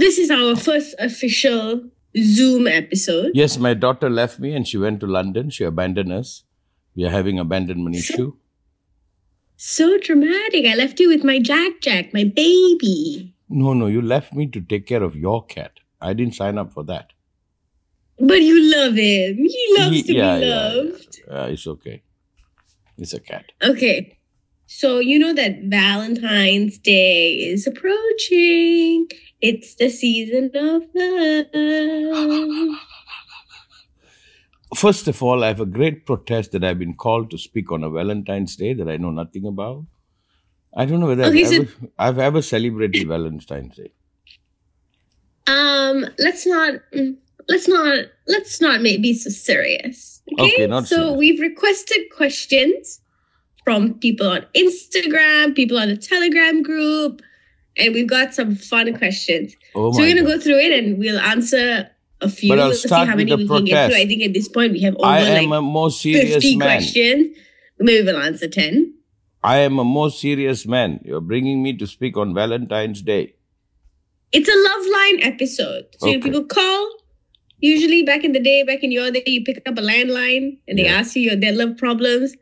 this is our first official Zoom episode. Yes, my daughter left me and she went to London. She abandoned us. We are having abandonment issue. So dramatic. I left you with my Jack, my baby. No, you left me to take care of your cat. I didn't sign up for that. But you love him. He loves to be loved. Yeah, it's okay. It's a cat. Okay. So you know that Valentine's Day is approaching. It's the season of love. First of all, I have a great protest that I've been called to speak on a Valentine's Day that I know nothing about. I don't know whether I've ever celebrated Valentine's Day. Let's not be so serious. Okay, not so serious. we've requested questions from people on Instagram, people on the Telegram group, and we've got some fun questions. Oh, so we're gonna go through it and we'll answer a few. But I'll Let's see start how with many the we can get protest. through. I think at this point we have over I am a more serious 50 man. questions. Maybe we'll answer 10. I am a more serious man. You're bringing me to speak on Valentine's Day. It's a love line episode. So Okay. people call. Usually back in the day, back in your day, you pick up a landline and they ask you their love problems.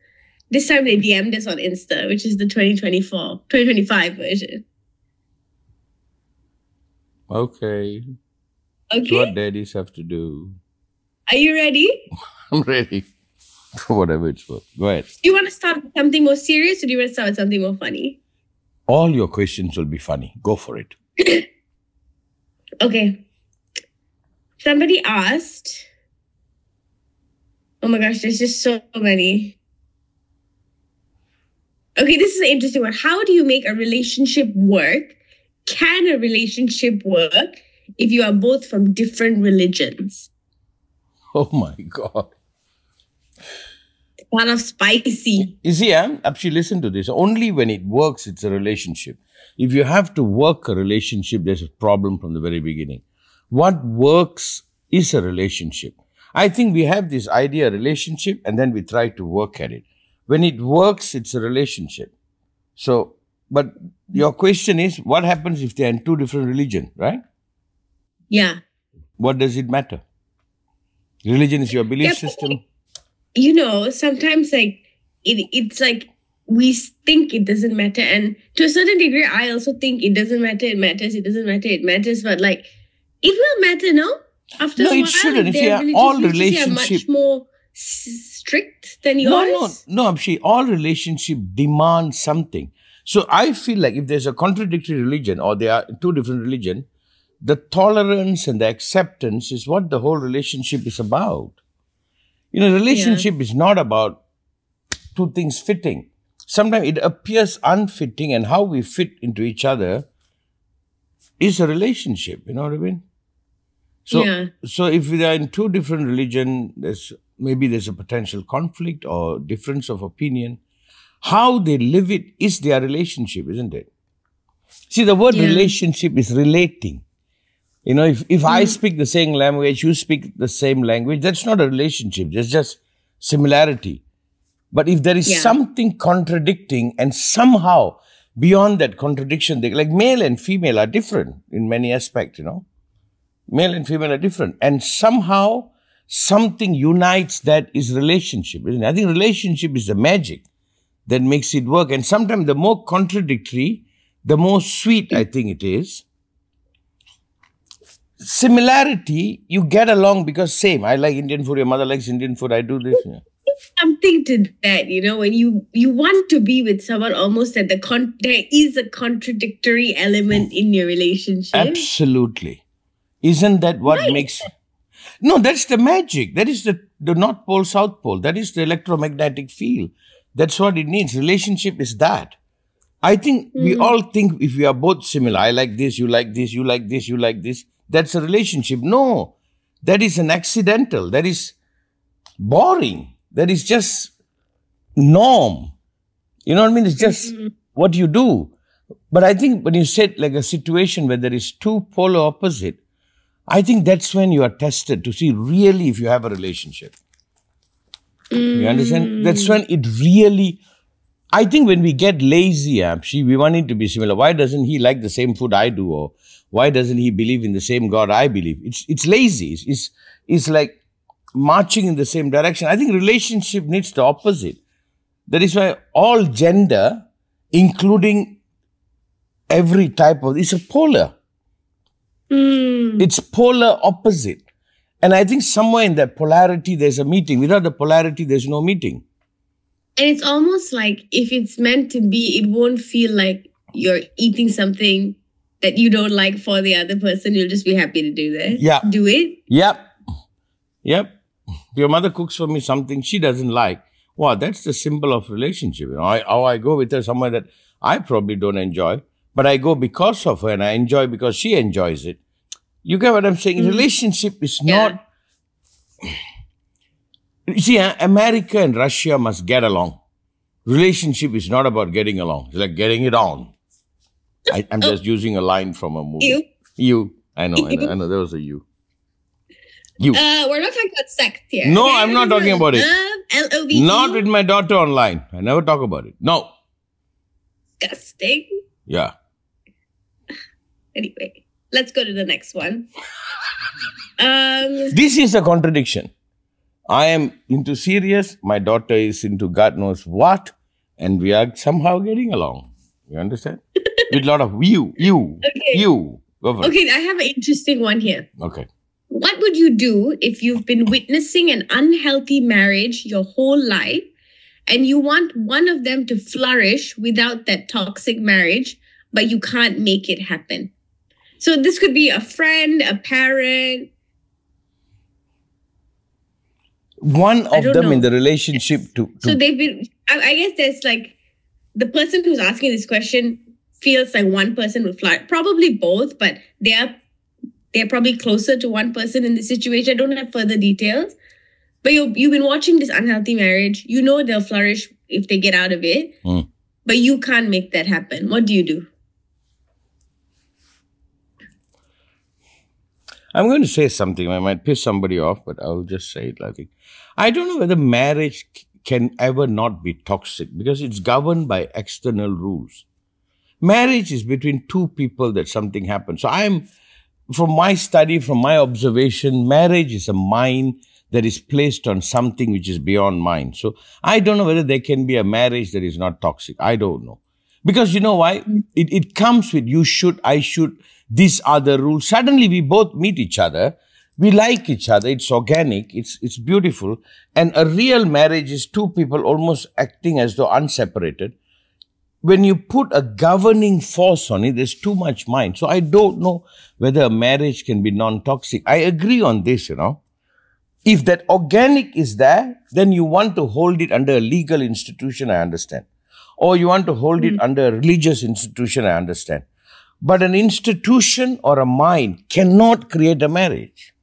This time they DM'd us on Insta, which is the 2025 version. Okay. That's Okay? what daddies have to do. Are you ready? I'm ready. Whatever it's worth. Go ahead. Do you want to start with something more serious or do you want to start with something more funny? All your questions will be funny. Go for it. Okay. Somebody asked, oh my gosh, there's just so many. Okay, this is an interesting one. How do you make a relationship work? Can a relationship work if you are both from different religions? Oh my God. Kind of spicy. You see, Apshy, listen to this. Only when it works, it's a relationship. If you have to work a relationship, there's a problem from the very beginning. What works is a relationship. I think we have this idea, relationship, and then we try to work at it. When it works, it's a relationship. So, but your question is, what happens if they're in two different religions, right? Yeah. What does it matter? Religion is your belief system. You know, sometimes it's like we think it doesn't matter. And to a certain degree, I also think it doesn't matter, it matters, it doesn't matter, it matters. But like, it will matter, no? After No, a while, it shouldn't. You see, their all religious beliefs are relationship... much more strict than yours. No, Apshy, all relationship demand something. So I feel like if there's a contradictory religion or there are two different religions, the tolerance and the acceptance is what the whole relationship is about. You know, relationship is not about two things fitting. Sometimes it appears unfitting, and how we fit into each other is a relationship. You know what I mean? So if we are in two different religions, there's a potential conflict or difference of opinion. How they live it is their relationship, isn't it? See, the word relationship is relating. You know, if I speak the same language, you speak the same language, that's not a relationship. There's just similarity. But if there is something contradicting and somehow beyond that contradiction, like male and female are different in many aspects, you know. Male and female are different. And somehow something unites that is relationship, isn't it? I think relationship is the magic that makes it work. And sometimes the more contradictory, the more sweet I think it is. Similarity, you get along because same. I like Indian food, your mother likes Indian food, I do this. Yeah. Something to that, you know, when you want to be with someone almost that there is a contradictory element in your relationship. Absolutely. Isn't that what makes... No, that's the magic. That is the North Pole, South Pole. That is the electromagnetic field. That's what it needs. Relationship is that. I think we all think if we are both similar, I like this, you like this, you like this, you like this, that's a relationship. No, that is an accidental. That is boring. That is just norm. You know what I mean? It's just what you do. But I think when you said like a situation where there is two polar opposite, I think that's when you are tested to see really if you have a relationship. You understand? That's when it really I think when we get lazy, Apshy, we want it to be similar. Why doesn't he like the same food I do? Or why doesn't he believe in the same God I believe? It's lazy. It's like marching in the same direction. I think relationship needs the opposite. That is why all gender, including every type of, it's a polar. It's polar opposite. And I think somewhere in that polarity, there's a meeting. Without the polarity, there's no meeting. And it's almost like if it's meant to be, it won't feel like you're eating something that you don't like for the other person. You'll just be happy to do that. Yeah. Do it. Yep. Your mother cooks for me something she doesn't like. Wow, that's the symbol of relationship. You know, I go with her somewhere that I probably don't enjoy, but I go because of her and I enjoy because she enjoys it. You get what I'm saying? Relationship is not... You see, America and Russia must get along. Relationship is not about getting along. It's like getting it on. I'm just using a line from a movie. You. I know. There was a you. You. We're not talking about sex here. No, okay? I'm not talking about it. L-O-V-E. Not with my daughter online. I never talk about it. No. Disgusting. Yeah. Anyway, let's go to the next one. This is a contradiction. I am into serious. My daughter is into God knows what. And we are somehow getting along. You understand? With a lot of you. Go for it. Okay, I have an interesting one here. Okay. What would you do if you've been witnessing an unhealthy marriage your whole life and you want one of them to flourish without that toxic marriage, but you can't make it happen? So this could be a friend, a parent. One of them in the relationship So they've been, I guess there's like, the person who's asking this question feels like one person would flourish. Probably both, but they're probably closer to one person in this situation. I don't have further details. But you've been watching this unhealthy marriage. You know they'll flourish if they get out of it. But you can't make that happen. What do you do? I'm going to say something. I might piss somebody off, but I'll just say it. I don't know whether marriage can ever not be toxic because it's governed by external rules. Marriage is between two people that something happens. So from my study, from my observation, marriage is a mind that is placed on something which is beyond mind. So I don't know whether there can be a marriage that is not toxic. I don't know. Because you know why? It comes with you should, I should, these are the rules. Suddenly we both meet each other. We like each other. It's organic. It's beautiful. And a real marriage is two people almost acting as though unseparated. When you put a governing force on it, there's too much mind. So I don't know whether a marriage can be non-toxic. I agree on this, If that organic is there, then you want to hold it under a legal institution, I understand. Or you want to hold it under a religious institution, I understand. But an institution or a mind cannot create a marriage.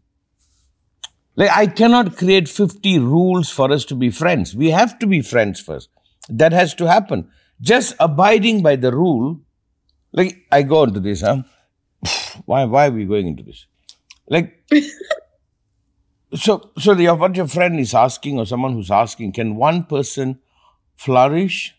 Like I cannot create 50 rules for us to be friends. We have to be friends first. That has to happen. Just abiding by the rule, like I go into this, Why are we going into this? Like, so what your friend is asking or someone who's asking, can one person flourish?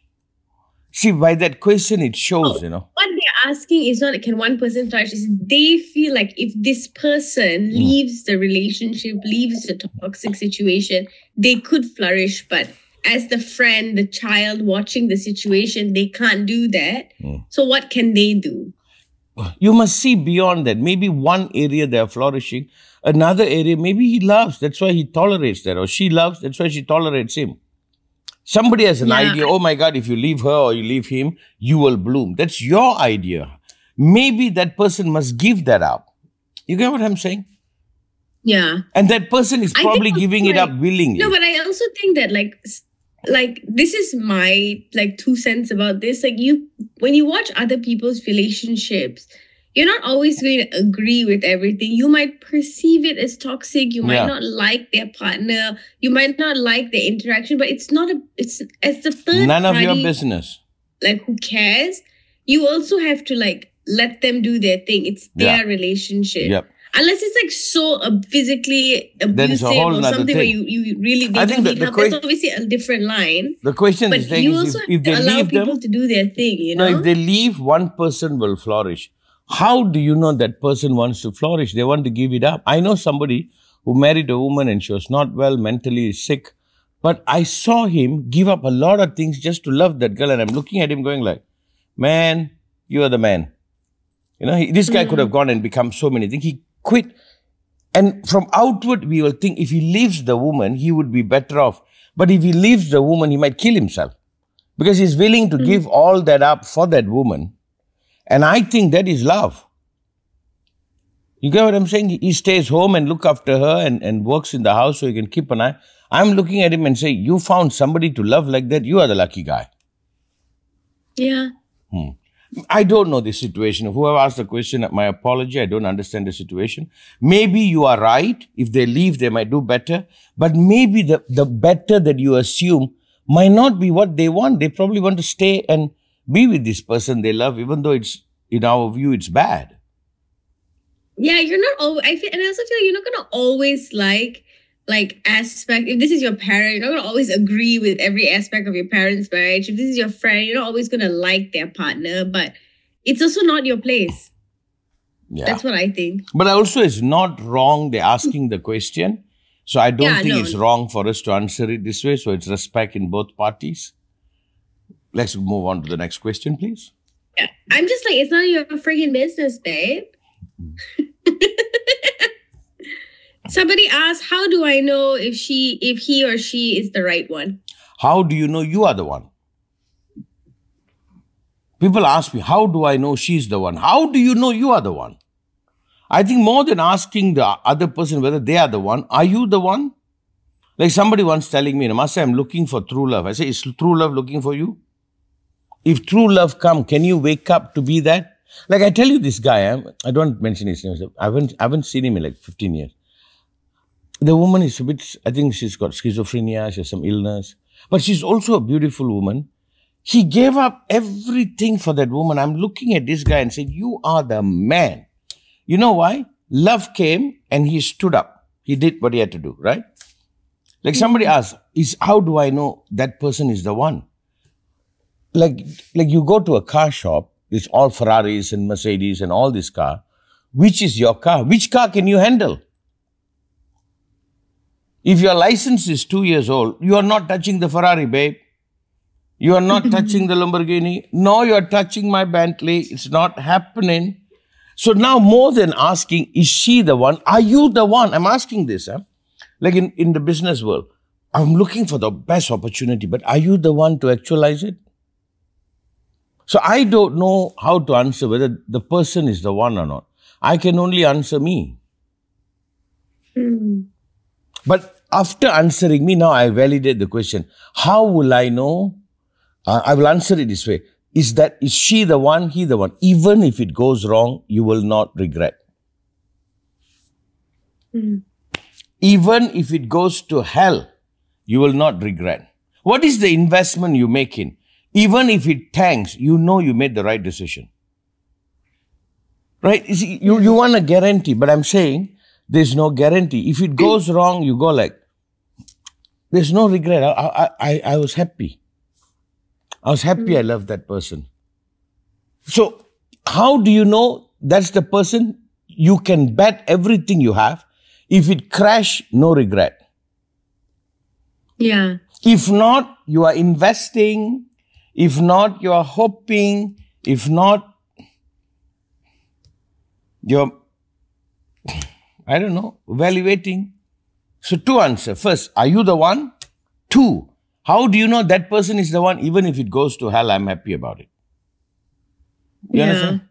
See, by that question, it shows, What they're asking is not, can one person flourish? They feel like if this person leaves the relationship, leaves the toxic situation, they could flourish, but as the friend, the child watching the situation, they can't do that. So what can they do? You must see beyond that. Maybe one area they are flourishing. Another area, maybe he loves. That's why he tolerates that. Or she loves. That's why she tolerates him. Somebody has an idea. Oh my God, if you leave her or you leave him, you will bloom. That's your idea. Maybe that person must give that up. You get what I'm saying? Yeah. And that person is probably giving it up willingly. No, but I also think that like this is my 2 cents about this. Like when you watch other people's relationships, you're not always going to agree with everything. You might perceive it as toxic. You might not like their partner. You might not like their interaction, but it's as the third None party, of your business. Like who cares? You also have to let them do their thing. It's their relationship. Yep. Unless it's like so physically Then it's a abusive whole or nother something where thing. you really I need think that the help. That's obviously a different line. The question But is, like, you is also if they have to allow leave people them, to do their thing, you no, know? if they leave, one person will flourish. How do you know that person wants to flourish? They want to give it up. I know somebody who married a woman and she was not well, mentally sick. But I saw him give up a lot of things just to love that girl. And I'm looking at him going like, man, you are the man. You know, this guy could have gone and become so many things. He quit. And from outward, we will think if he leaves the woman, he would be better off. But if he leaves the woman, he might kill himself. Because he's willing to give all that up for that woman. And I think that is love. You get what I'm saying? He stays home and look after her and works in the house so he can keep an eye. I'm looking at him and say, you found somebody to love like that. You are the lucky guy. Yeah. I don't know the situation. Whoever asked the question, my apology. I don't understand the situation. Maybe you are right. If they leave, they might do better. But maybe the better that you assume might not be what they want. They probably want to stay and be with this person they love, even though it's, in our view, it's bad. Yeah, you're not always, and I also feel you're not going to always like aspect. If this is your parent, you're not going to always agree with every aspect of your parents' marriage. If this is your friend, you're not always going to like their partner, but it's also not your place. Yeah. That's what I think. But also it's not wrong they're asking the question. So I don't think it's wrong for us to answer it this way. So it's respect in both parties. Let's move on to the next question, please. Yeah. I'm just like, it's none of your friggin' business, babe. Somebody asked, how do I know if he or she is the right one? How do you know you are the one? People ask me, how do I know she's the one? How do you know you are the one? I think more than asking the other person whether they are the one, are you the one? Like somebody once telling me, Namasa, I'm looking for true love. I say, is true love looking for you? If true love come, can you wake up to be that? Like I tell you this guy, I don't mention his name. I haven't seen him in like 15 years. The woman is a bit, I think she's got schizophrenia, she has some illness. But she's also a beautiful woman. He gave up everything for that woman. I'm looking at this guy and said, you are the man. You know why? Love came and he stood up. He did what he had to do, right? Like somebody asked, how do I know that person is the one? Like you go to a car shop, it's all Ferraris and Mercedes and all this car. Which is your car? Which car can you handle? If your license is 2 years old, you are not touching the Ferrari, babe. You are not touching the Lamborghini. No, you are touching my Bentley. It's not happening. So now more than asking, is she the one? Are you the one? I'm asking this. Like in the business world, I'm looking for the best opportunity, but are you the one to actualize it? So I don't know how to answer whether the person is the one or not. I can only answer me. But after answering me, now I validate the question. How will I know? I will answer it this way. Is she the one, he the one? Even if it goes wrong, you will not regret. Even if it goes to hell, you will not regret. What is the investment you make in? Even if it tanks, you know you made the right decision. Right? You want a guarantee, but I'm saying there's no guarantee. If it goes wrong, you go like, there's no regret. I was happy. I was happy I loved that person. So how do you know that's the person? You can bet everything you have. If it crash, no regret. Yeah. If not, you are investing. If not, you are hoping. If not, you're, I don't know, evaluating. So two answers. First, are you the one? Two, how do you know that person is the one? Even if it goes to hell, I'm happy about it. You understand?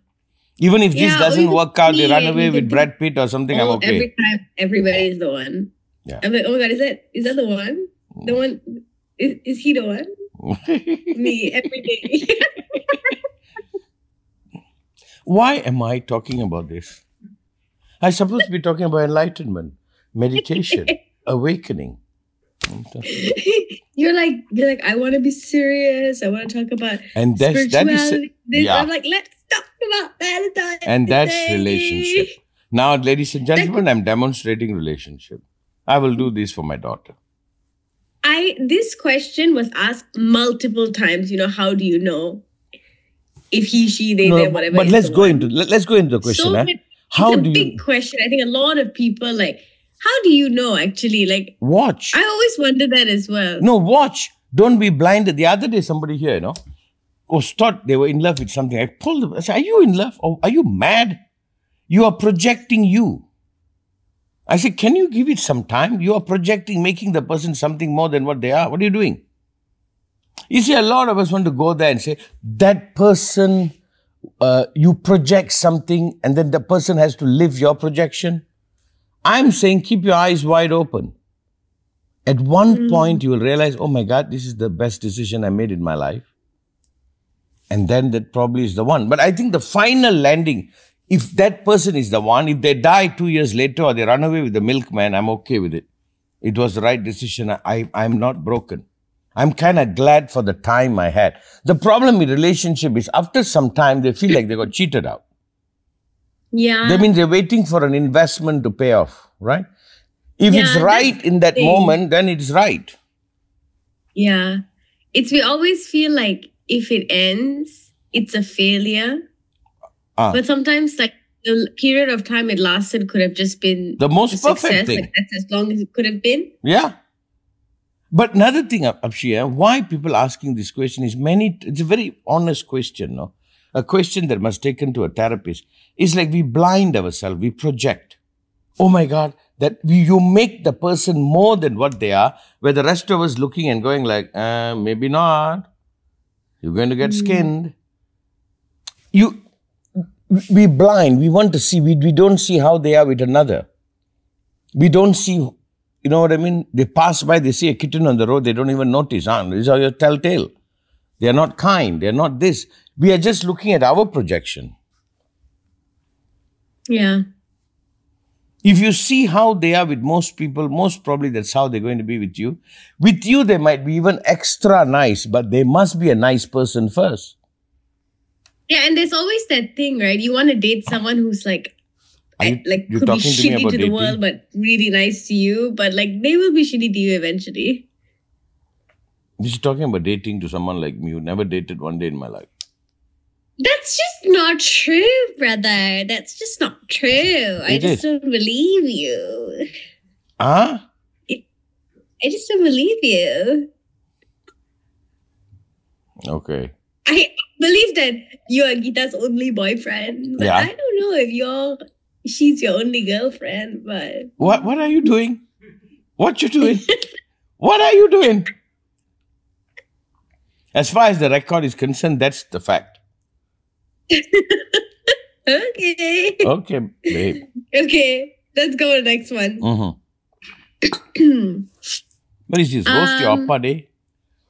Even if this doesn't work out, they run away with Brad Pitt or something, I'm okay. Every time, everybody is the one. Yeah. I'm like, oh my God, is that the one? The one, is he the one? Me, every day. Why am I talking about this? I'm supposed to be talking about enlightenment, meditation, awakening. You're like, I want to be serious. I want to talk about spirituality. That is, I'm like, let's talk about Valentine. And that's relationship. Now, ladies and gentlemen, I'm demonstrating relationship. I will do this for my daughter. This question was asked multiple times. How do you know if he, she, they, No, they, whatever? but is let's the go one? into the question. It's a big question. I think a lot of people how do you know actually? Watch. I always wonder that as well. No, watch. Don't be blinded. The other day, somebody here, thought they were in love with something. I pulled them. I said, are you in love? Or are you mad? You are projecting you. I said, can you give it some time? You are projecting, making the person something more than what they are. What are you doing? You see, a lot of us want to go there and say, that person, you project something and then the person has to live your projection. I'm saying keep your eyes wide open. At one point, you will realize, oh my God, this is the best decision I made in my life. And then that probably is the one. But I think the final landing, if that person is the one, if they die 2 years later or they run away with the milkman, I'm okay with it. It was the right decision. I'm not broken. I'm kind of glad for the time I had. The problem with relationship is after some time, they feel like they got cheated out. Yeah. That means they're waiting for an investment to pay off, right? If it's right in that moment, then it's right. Yeah. We always feel like if it ends, it's a failure. But sometimes the period of time it lasted could have just been the most perfect thing. That's as long as it could have been. Yeah. But another thing, Apshy, why people asking this question is it's a very honest question, no? A question that must take to a therapist. It's like we blind ourselves, we project. Oh my God, that you make the person more than what they are, where the rest of us looking and going like, maybe not. You're going to get skinned. We blind, we want to see, we don't see how they are with another. We don't see, you know what I mean? They pass by, they see a kitten on the road, they don't even notice. These are your telltale. They are not kind, they are not this. We are just looking at our projection. Yeah. If you see how they are with most people, most probably that's how they're going to be with you. With you, they might be even extra nice, but they must be a nice person first. Yeah, and there's always that thing, right? You want to date someone who's could be shitty to the world, but really nice to you. But they will be shitty to you eventually. You're talking about dating to someone like me who never dated one day in my life. That's just not true, brother. That's just not true. I just don't believe you. Huh? I just don't believe you. Okay. I believe that you are Geeta's only boyfriend. But I don't know if she's your only girlfriend, but... What are you doing? What you doing? What are you doing? As far as the record is concerned, that's the fact. Okay. Okay, babe. Okay, let's go to the next one. What is this? Roast your appa day?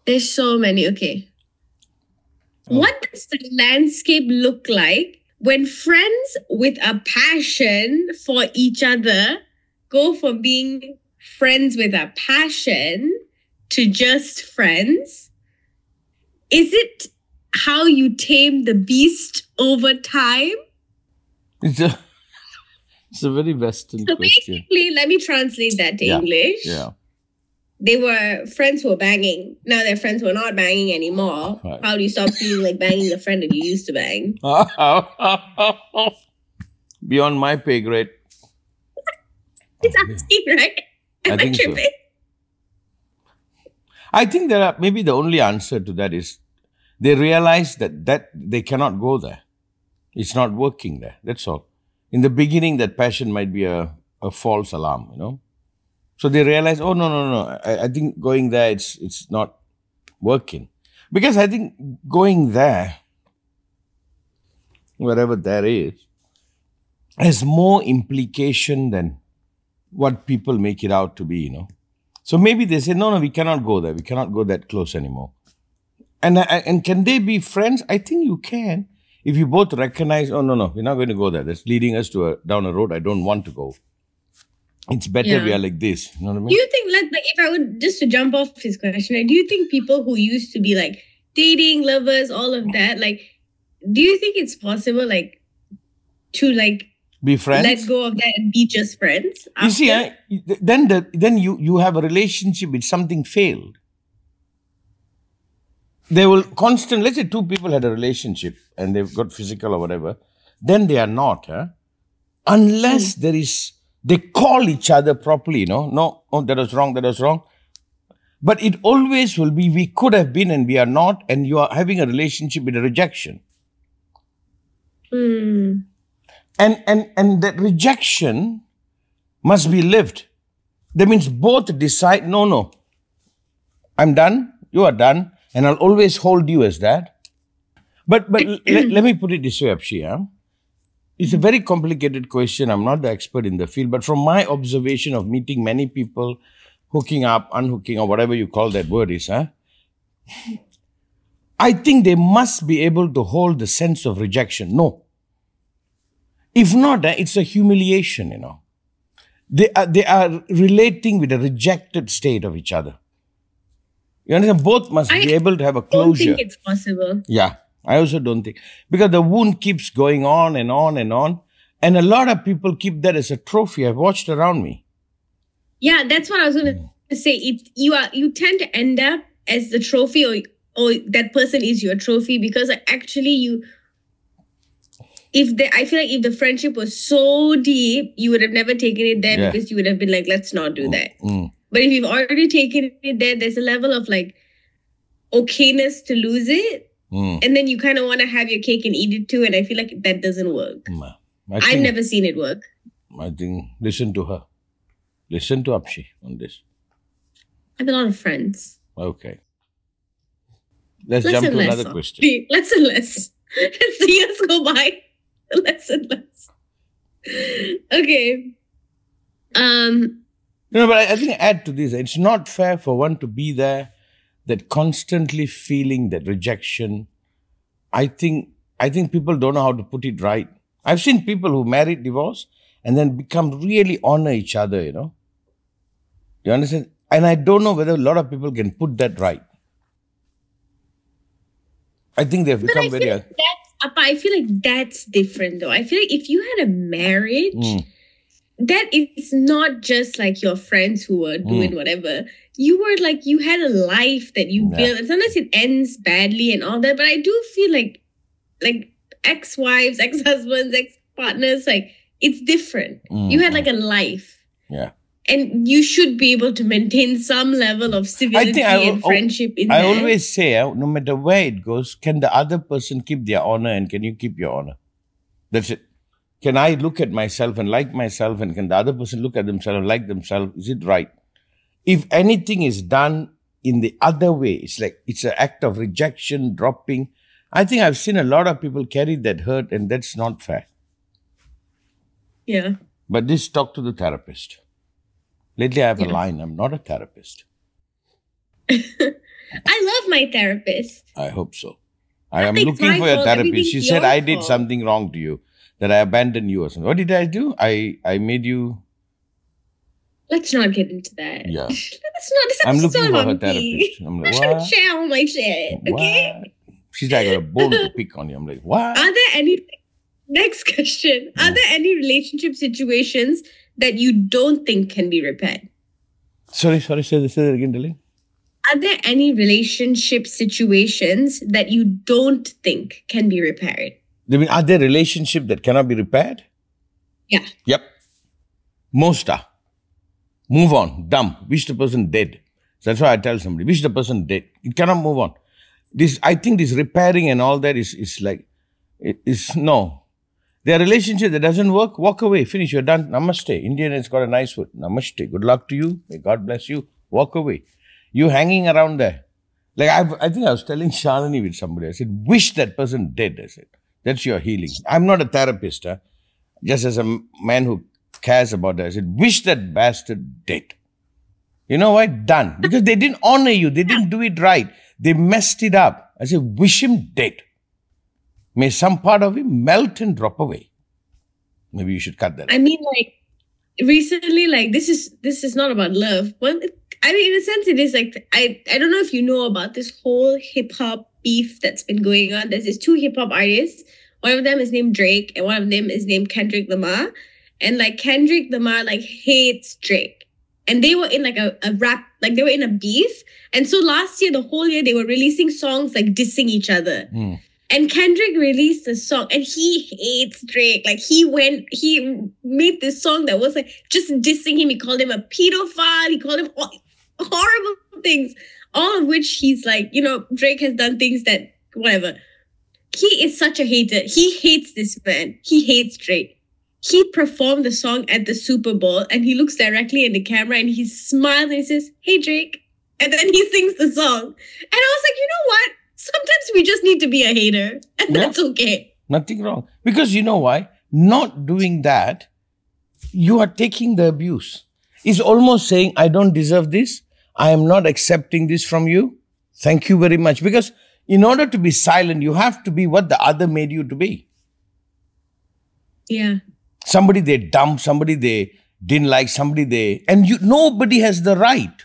There's so many. Okay. What does the landscape look like when friends with a passion for each other go from being friends with a passion to just friends? Is it how you tame the beast over time? It's a very Western question. Basically, let me translate that to English. Yeah. They were friends who were banging. Now they're friends who are not banging anymore. Right. How do you stop feeling like banging the friend that you used to bang? Beyond my pay grade. It's asking, right? I think so. I think maybe the only answer to that is they realize that they cannot go there. It's not working there. That's all. In the beginning, that passion might be a false alarm, So they realize, oh, no. I think going there, it's not working. Because I think going there, wherever there is, has more implication than what people make it out to be, So maybe they say, no, we cannot go there. We cannot go that close anymore. And can they be friends? I think you can. If you both recognize, oh, no, we're not going to go there. That's leading us down a road I don't want to go. It's better we are like this. You know what I mean? Do you think, if I would, just to jump off his question, do you think people who used to be dating, lovers, all of that, do you think it's possible, to Be friends. let go of that and be just friends? You see, after? then you have a relationship with something failed. They will constantly, let's say two people had a relationship and they've got physical or whatever, then they are not. Unless they call each other properly, no, oh, that was wrong. But it always will be, we could have been and we are not, and you are having a relationship with a rejection. And that rejection must be lived. That means both decide, no, I'm done, you are done, and I'll always hold you as that. But let me put it this way, Apshy. It's a very complicated question. I'm not the expert in the field, but from my observation of meeting many people, hooking up, unhooking, or whatever you call that word is, I think they must be able to hold the sense of rejection. No. If not, it's a humiliation, They are relating with a rejected state of each other. You understand? Both must be able to have a closure. I don't think it's possible. Yeah, I also don't think. Because the wound keeps going on and on and on. And a lot of people keep that as a trophy. I've watched around me. Yeah, that's what I was going to say. You tend to end up as the trophy, or that person is your trophy, because actually I feel like if the friendship was so deep, you would have never taken it there because you would have been like, let's not do that. But if you've already taken it there, there's a level of like okayness to lose it. And then you kind of want to have your cake and eat it too. And I feel like that doesn't work. I've never seen it work. I think, listen to her. Listen to Apshy on this. I have a lot of friends. Okay. Let's jump to another question. Less and less. As the years go by, less and less. Okay. No, but I think add to this, it's not fair for one to be there, that constantly feeling that rejection. I think people don't know how to put it right. I've seen people who married, divorce, and then become really honor each other, You understand? And I don't know whether a lot of people can put that right. I think they've become very... I feel like that's different though. I feel like if you had a marriage, that is not just like your friends who were doing whatever. You were like, you had a life that you built. And sometimes it ends badly and all that. But I do feel like ex-wives, ex-husbands, ex-partners, like it's different. You had like a life. Yeah. And you should be able to maintain some level of civility and friendship in there. I always say, no matter where it goes, can the other person keep their honor and can you keep your honor? That's it. Can I look at myself and like myself, and can the other person look at themselves and like themselves? Is it right? If anything is done in the other way, it's like it's an act of rejection, dropping. I think I've seen a lot of people carry that hurt, and that's not fair. Yeah. But this, talk to the therapist. Lately, I have a line. I'm not a therapist. I love my therapist. I hope so. I am looking for a therapist. She said, I did something wrong to you, that I abandoned you or something. What did I do? I made you... Let's not get into that. Yeah. I'm looking for her therapist. I'm like, I'm trying to share all my shit, okay? What? She's like, I got a bone to pick on you. I'm like, what? Are there any... Next question. Are there any relationship situations that you don't think can be repaired? Sorry, say that again, darling. Are there any relationship situations that you don't think can be repaired? I mean, are there relationships that cannot be repaired? Yeah. Yep. Most are. Move on. Dumb. Wish the person dead. So that's why I tell somebody, wish the person dead. You cannot move on. I think this repairing and all that is like, no. There are relationships that doesn't work, walk away, finish, you're done. Namaste. Indian has got a nice word. Namaste. Good luck to you. May God bless you. Walk away. You hanging around there. Like I think I was telling Shalini with somebody. I said, wish that person dead. I said, that's your healing. I'm not a therapist. Just as a man who cares about that. I said, wish that bastard dead. You know why? Done. Because they didn't honor you. They didn't do it right. They messed it up. I said, wish him dead. May some part of him melt and drop away. Maybe you should cut that. I mean, like, recently, like, this is not about love. Well, I mean, in a sense, it is like, I don't know if you know about this whole hip-hop beef that's been going on. There's these two hip-hop artists. One of them is named Drake, and one of them is named Kendrick Lamar. And like Kendrick Lamar like hates Drake. And they were in like a rap, like they were in a beef. And so last year, the whole year, they were releasing songs like dissing each other. And Kendrick released a song and he hates Drake. Like he made this song that was like just dissing him. He called him a pedophile. He called him horrible things. All of which he's like, you know, Drake has done things that, whatever. He is such a hater. He hates this man. He hates Drake. He performed the song at the Super Bowl and he looks directly in the camera and he smiles and he says, "Hey, Drake." And then he sings the song. And I was like, you know what? Sometimes we just need to be a hater and that's okay. Nothing wrong. Because you know why? Not doing that, you are taking the abuse. It's almost saying, I don't deserve this. I am not accepting this from you. Thank you very much. Because in order to be silent, you have to be what the other made you to be. Yeah. Somebody they dumped, somebody they didn't like, nobody has the right.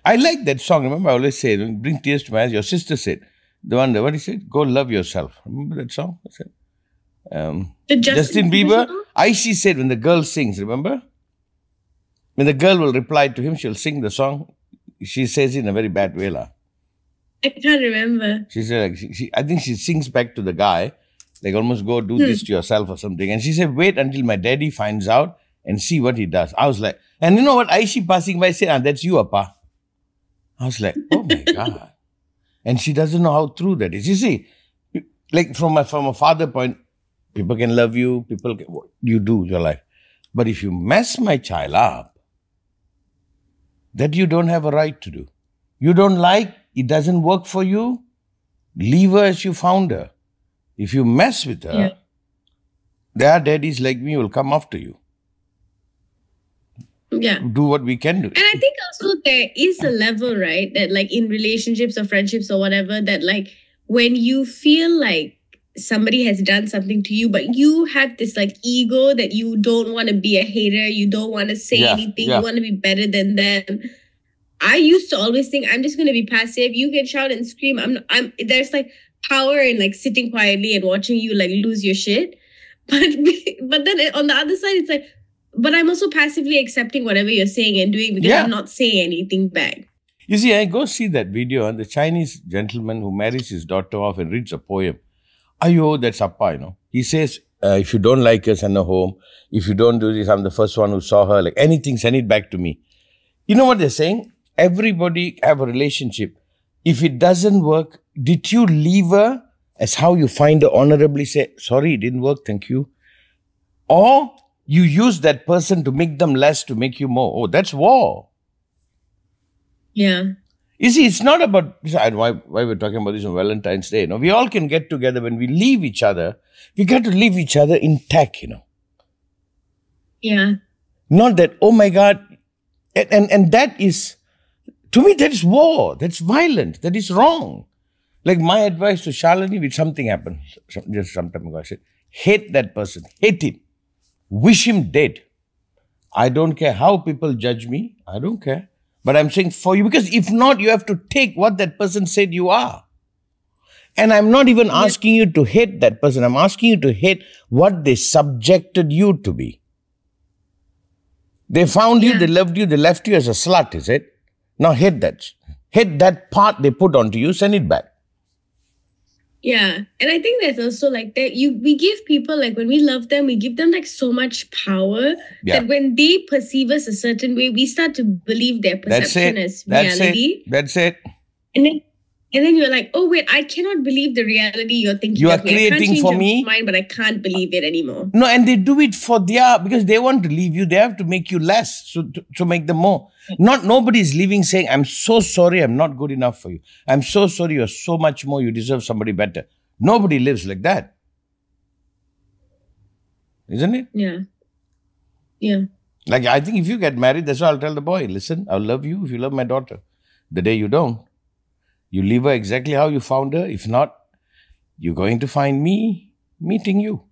I like that song. Remember, I always say, bring tears to my eyes. Your sister said, the one, what he said? Go love yourself. Remember that song? The Justin Bieber. Apshy said when the girl sings, remember? When the girl will reply to him, she'll sing the song. She says it in a very bad way. I can't remember. She said, I think she sings back to the guy, like almost go do this to yourself or something. And she said, wait until my daddy finds out and see what he does. I was like, and you know what? Apshy passing by said, that's you, Appa. I was like, oh my God. And she doesn't know how true that is. You see, like from a father point, people can love you, you do your life. But if you mess my child up, that you don't have a right to do. You don't like, it doesn't work for you, leave her as you found her. If you mess with her, there are daddies like me who will come after you. Yeah. Do what we can do. And I think also there is a level, right, that like in relationships or friendships or whatever, that like when you feel like somebody has done something to you, but you have this like ego that you don't want to be a hater, you don't want to say anything, you want to be better than them. I used to always think I'm just going to be passive. You can shout and scream. There's like power in like sitting quietly and watching you like lose your shit. But then on the other side, it's like, but I'm also passively accepting whatever you're saying and doing because I'm not saying anything back. You see, I go see that video on the Chinese gentleman who marries his daughter off and reads a poem. Ayo, that's Appa, you know. He says, if you don't like her, send her home. If you don't do this, I'm the first one who saw her. Like anything, send it back to me. You know what they're saying? Everybody have a relationship. If it doesn't work, did you leave her as how you find her honorably say, sorry, it didn't work, thank you. Or you use that person to make them less to make you more. Oh, that's war. Yeah. You see, it's not about why we're talking about this on Valentine's Day. You know, we all can get together when we leave each other. We got to leave each other intact, you know. Yeah. Not that, oh my God. And that is, to me, that is war. That's violent. That is wrong. Like my advice to Shalini, if something happened, just some time ago, I said, hate that person. Hate him. Wish him dead. I don't care how people judge me. I don't care. But I'm saying for you, because if not, you have to take what that person said you are. And I'm not even asking you to hate that person. I'm asking you to hate what they subjected you to be. They found you, they loved you, they left you as a slut, is it? Now hate that. Hate that part they put onto you, send it back. Yeah. And I think there's also like that we give people, like when we love them, we give them like so much power that when they perceive us a certain way, we start to believe their perception as reality. That's it. And then you're like, oh wait, I cannot believe the reality you're thinking. You are of me. creating for me. Mind, but I can't believe it anymore. No, and they do it for because they want to leave you. They have to make you less to make them more. Nobody is leaving saying, I'm so sorry, I'm not good enough for you. I'm so sorry, you're so much more, you deserve somebody better. Nobody lives like that. Isn't it? Yeah. Yeah. Like, I think if you get married, that's what I'll tell the boy. Listen, I'll love you if you love my daughter. The day you don't, you leave her exactly how you found her. If not, you're going to find me meeting you.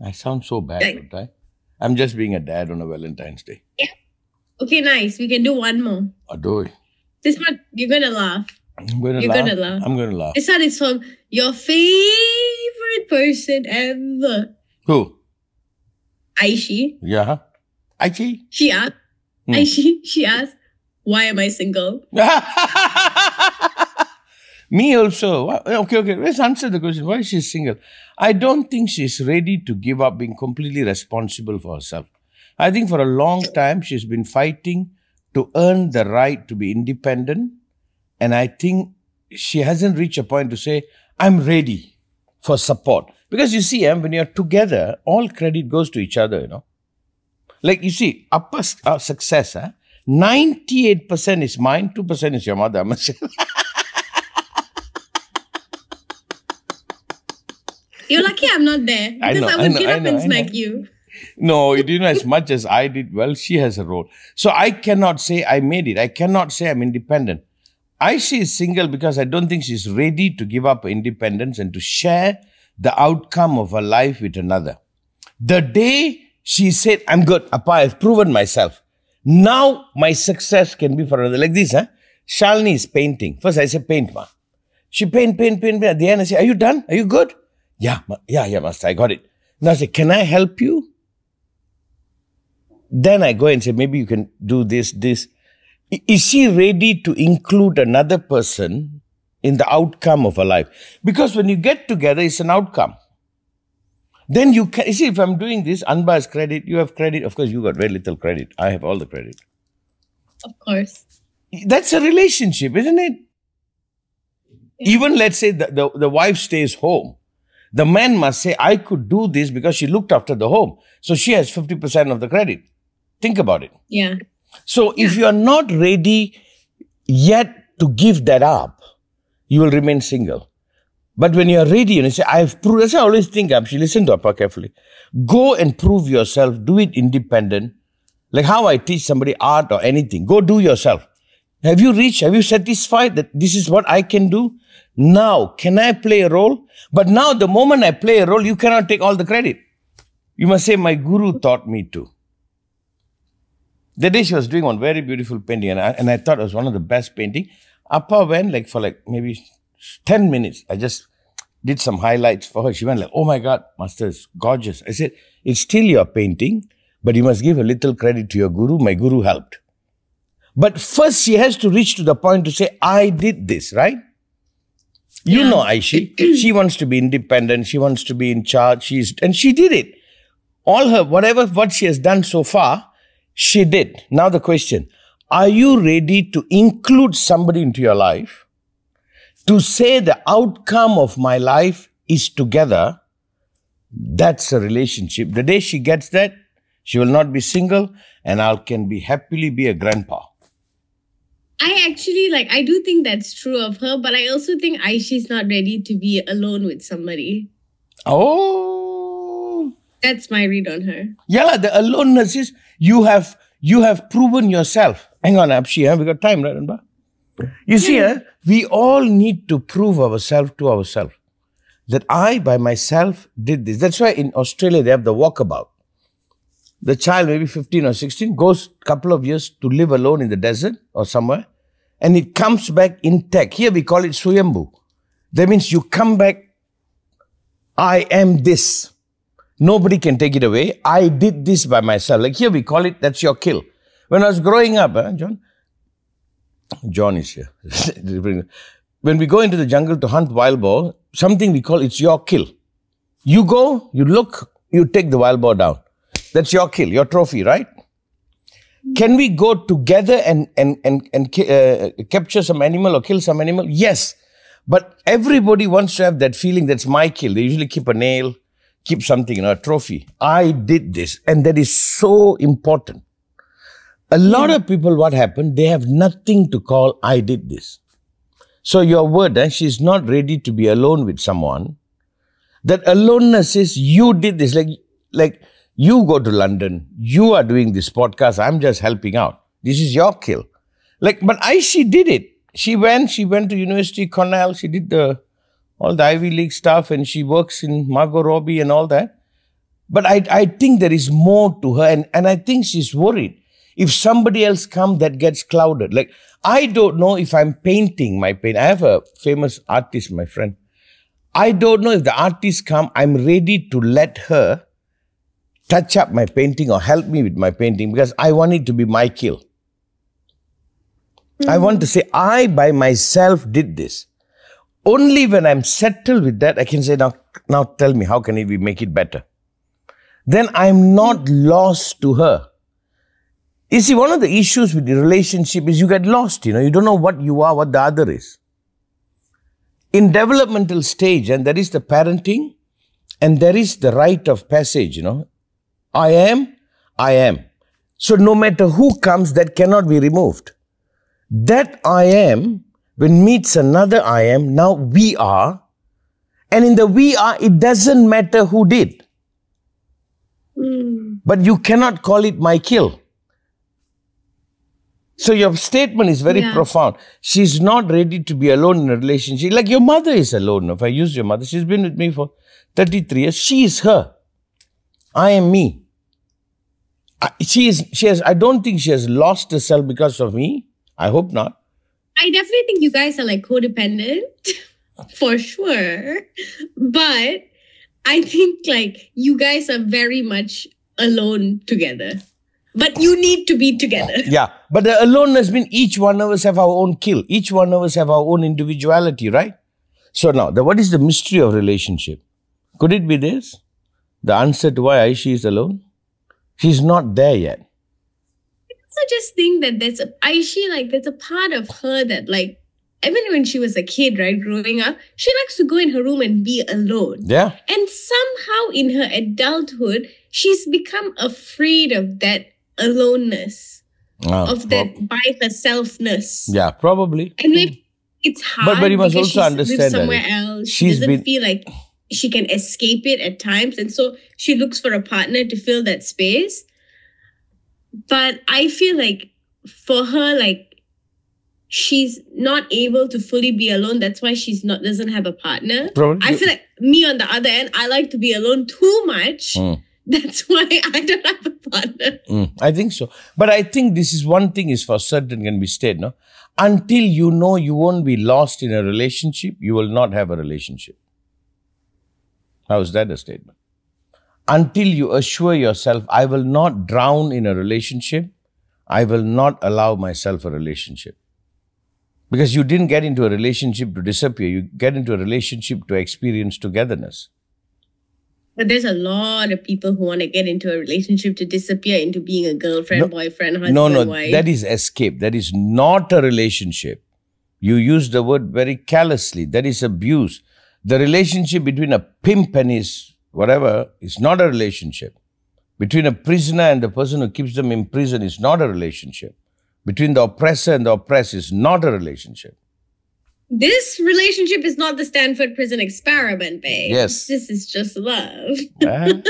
I sound so bad, don't I? I'm just being a dad on a Valentine's Day. Yeah. Okay, nice. We can do one more. Do it. This one, you're going to laugh. I'm going to You're laugh. gonna laugh. I'm going to laugh. This one is from your favorite person ever, Who? Aishi. Yeah. Aichi? She asked, she asked, why am I single? Me also. Okay. Let's answer the question. Why is she single? I don't think she's ready to give up being completely responsible for herself. I think for a long time she's been fighting to earn the right to be independent. And I think she hasn't reached a point to say, I'm ready for support. Because you see, when you're together, all credit goes to each other, you know. Like you see, our success, 98% is mine, 2% is your mother. You're lucky I'm not there. Because I would get up and smack you. No, you didn't as much as I did. Well, she has a role. So I cannot say I made it. I cannot say I'm independent. She is single because I don't think she's ready to give up her independence and to share the outcome of her life with another. The day she said, I'm good, Appa, I've proven myself. Now my success can be for another. Like this, Shalini is painting. First I say, paint, ma. She paint. At the end I say, are you done? Are you good? Yeah, master, I got it. Now I say, can I help you? Then I go and say, maybe you can do this. Is she ready to include another person in the outcome of her life? Because when you get together, it's an outcome. Then you can, you see, if I'm doing this, unbiased credit, you have credit. Of course, you got very little credit. I have all the credit. Of course. That's a relationship, isn't it? Yeah. Even let's say the wife stays home. The man must say, I could do this because she looked after the home. So she has 50% of the credit. Think about it. Yeah. So if you are not ready yet to give that up, you will remain single. But when you are ready and you say, I've proved, that's why I always think, Apshy, listen to Appa carefully. Go and prove yourself, do it independent. Like how I teach somebody art or anything. Go do yourself. Have you satisfied that this is what I can do? Now, can I play a role? But now the moment I play a role, you cannot take all the credit. You must say, my guru taught me to. The day she was doing one very beautiful painting and I thought it was one of the best painting. Appa went for maybe 10 minutes. I just did some highlights for her. She went like, oh my God, master, it's gorgeous. I said, it's still your painting, but you must give a little credit to your guru. My guru helped. But first she has to reach to the point to say, I did this, right? You know Aishi, she wants to be independent. She wants to be in charge. And she did it. What she has done so far, she did. Now the question, are you ready to include somebody into your life to say the outcome of my life is together? That's a relationship. The day she gets that, she will not be single and can happily be a grandpa. I actually, I do think that's true of her, but I also think Aishi's not ready to be alone with somebody. Oh. That's my read on her. Yeah, the aloneness is, you have proven yourself. Hang on, Apshy, we got time, right? You see, we all need to prove ourselves to ourselves. That I, by myself, did this. That's why in Australia, they have the walkabout. The child, maybe 15 or 16, goes a couple of years to live alone in the desert or somewhere, and it comes back intact. Here we call it Suyambu. That means you come back, I am this. Nobody can take it away. I did this by myself. Like here we call it, that's your kill. When I was growing up, John is here. When we go into the jungle to hunt wild boar, something we call it's your kill. You go, you look, you take the wild boar down. That's your kill, your trophy, right? Can we go together and capture some animal or kill some animal? Yes. But everybody wants to have that feeling that's my kill. They usually keep a nail, keep something, a trophy. I did this. And that is so important. A lot of people, what happened, they have nothing to call, I did this. So your word, she's not ready to be alone with someone. That aloneness is, you did this. Like you go to London, you are doing this podcast, I'm just helping out. This is your kill. But she did it. She went to University Cornell, she did all the Ivy League stuff, and she works in Margot Robbie and all that. But I think there is more to her, and I think she's worried. If somebody else comes, that gets clouded. Like, I don't know if I'm painting my paint. I have a famous artist, my friend. I don't know if the artist come, I'm ready to let her touch up my painting or help me with my painting because I want it to be my kill. I want to say, I by myself did this. Only when I'm settled with that, I can say, now tell me, how can we make it better? Then I'm not lost to her. You see, one of the issues with the relationship is you get lost, you don't know what you are, what the other is. In developmental stage, and there is the parenting, and there is the rite of passage, I am. So no matter who comes, that cannot be removed. That I am, when meets another I am, now we are. And in the we are, it doesn't matter who did. But you cannot call it my kill. So your statement is very profound. She's not ready to be alone in a relationship. Like your mother is alone. If I use your mother, she's been with me for 33 years. She is her. I am me. I don't think she has lost herself because of me. I hope not. I definitely think you guys are like codependent, for sure. But I think like you guys are very much alone together. But you need to be together. Yeah, but the aloneness means each one of us have our own kill. Each one of us have our own individuality, right? So now, what is the mystery of relationship? Could it be this? The answer to why Aishi is alone? She's not there yet. I also just think that there's a part of her that like, even when she was a kid, right, growing up, she likes to go in her room and be alone. Yeah. And somehow in her adulthood, she's become afraid of that aloneness, of that by herselfness. Yeah, probably. And maybe it's hard but you must because also she's understand lived somewhere else. She doesn't feel like she can escape it at times. And so she looks for a partner to fill that space. But I feel like for her, like, she's not able to fully be alone. That's why doesn't have a partner. Probably. I feel like me on the other end, I like to be alone too much. That's why I don't have a partner. I think so. But I think this is one thing is for certain can be stated, no? Until you know you won't be lost in a relationship, you will not have a relationship. How is that a statement? Until you assure yourself, I will not drown in a relationship, I will not allow myself a relationship. Because you didn't get into a relationship to disappear, you get into a relationship to experience togetherness. But there's a lot of people who want to get into a relationship to disappear into being a girlfriend, boyfriend, husband, wife. That is escape. That is not a relationship. You use the word very callously. That is abuse. The relationship between a pimp and his whatever is not a relationship. Between a prisoner and the person who keeps them in prison is not a relationship. Between the oppressor and the oppressed is not a relationship. This relationship is not the Stanford Prison Experiment, babe. Yes. This is just love. No,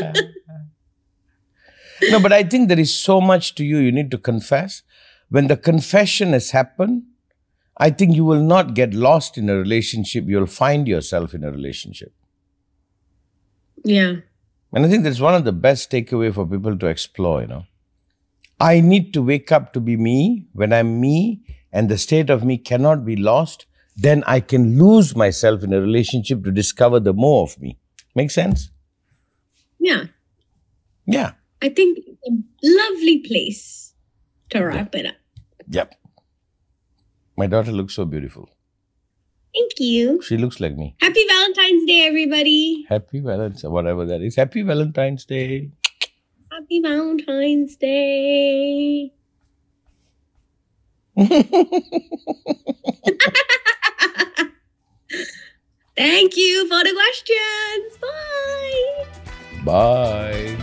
but I think there is so much to you. You need to confess. When the confession has happened, I think you will not get lost in a relationship. You'll find yourself in a relationship. Yeah. And I think that's one of the best takeaway for people to explore, I need to wake up to be me. When I'm me and the state of me cannot be lost, then I can lose myself in a relationship to discover the more of me. Make sense? Yeah. Yeah. I think it's a lovely place to wrap it up. Yep. My daughter looks so beautiful. Thank you. She looks like me. Happy Valentine's Day, everybody. Happy Valentine's, whatever that is. Happy Valentine's Day. Happy Valentine's Day. Thank you for the questions. Bye. Bye.